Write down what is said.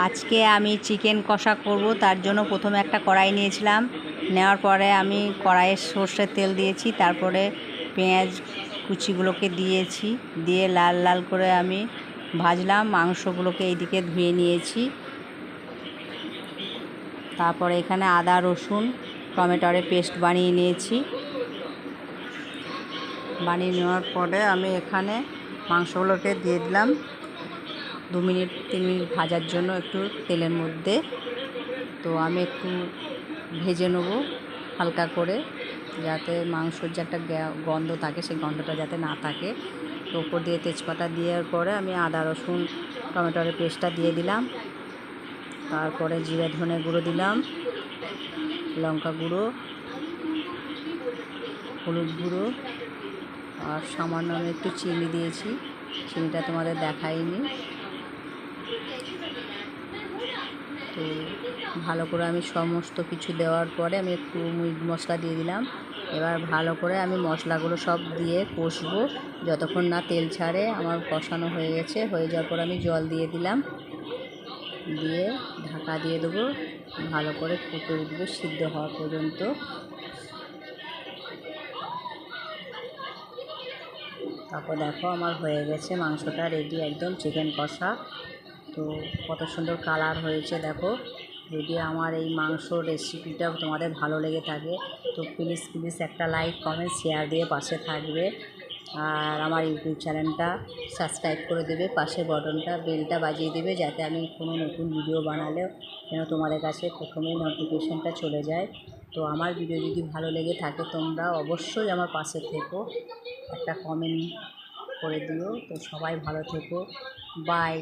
আজকে আমি চিকেন কষা করব, তার জন্য প্রথমে একটা কড়াই নিয়েছিলাম। নেওয়ার পরে আমি কড়াইয়ে সর্ষের তেল দিয়েছি, তারপরে পেঁয়াজ কুচিগুলোকে দিয়েছি, দিয়ে লাল লাল করে আমি ভাজলাম। মাংসগুলোকে এইদিকে ধুয়ে নিয়েছি। তারপরে এখানে আদা রসুন টমেটোর পেস্ট বানিয়ে নিয়েছি। বানিয়ে নেওয়ার পরে আমি এখানে মাংসগুলোকে দিয়ে দিলাম 2 মিনিট 3 মিনিট ভাজার জন্য একটু তেলের মধ্যে। তো আমি একটু ভেজে নেব হালকা করে, যাতে মাংসর যে একটা গন্ধ থাকে সেই গন্ধটা যাতে না থাকে। তো ওপর দিয়ে তেজপাতা দেওয়ার পরে আমি আদা রসুন টমেটোর পেস্টটা দিয়ে দিলাম। তারপরে জিরে ধনে গুঁড়ো দিলাম, লঙ্কা গুঁড়ো, হলুদ গুঁড়ো, আর সামান্য আমি একটু চিনি দিয়েছি। চিনিটা তোমাদের দেখাইনি। তো ভালো করে আমি সমস্ত কিছু দেওয়ার পরে আমি একটু মিট মশলা দিয়ে দিলাম। এবার ভালো করে আমি মশলাগুলো সব দিয়ে কষবো যতক্ষণ না তেল ছাড়ে। আমার কষানো হয়ে গেছে, হয়ে যাওয়ার পর আমি জল দিয়ে দিলাম, দিয়ে ঢাকা দিয়ে দেবো। ভালো করে ফুটে উঠবে সিদ্ধ হওয়া পর্যন্ত। তারপর দেখো আমার হয়ে গেছে মাংসটা রেডি, একদম চিকেন কষা। তো কত সুন্দর কালার হয়েছে দেখো। যদি আমার এই মাংস রেসিপিটা তোমাদের ভালো লেগে থাকে তো প্লিজ একটা লাইক কমেন্ট শেয়ার দিয়ে পাশে থাকবে। আর আমার ইউটিউব চ্যানেলটা সাবস্ক্রাইব করে দেবে, পাশে বটনটা বেলটা বাজিয়ে দেবে, যাতে আমি কোনো নতুন ভিডিও বানালেও যেন তোমাদের কাছে প্রথমেই নোটিফিকেশানটা চলে যায়। তো আমার ভিডিও যদি ভালো লেগে থাকে তোমরা অবশ্যই আমার পাশে থেকো, একটা কমেন্ট করে দিও। তো সবাই ভালো থেকো, বাই।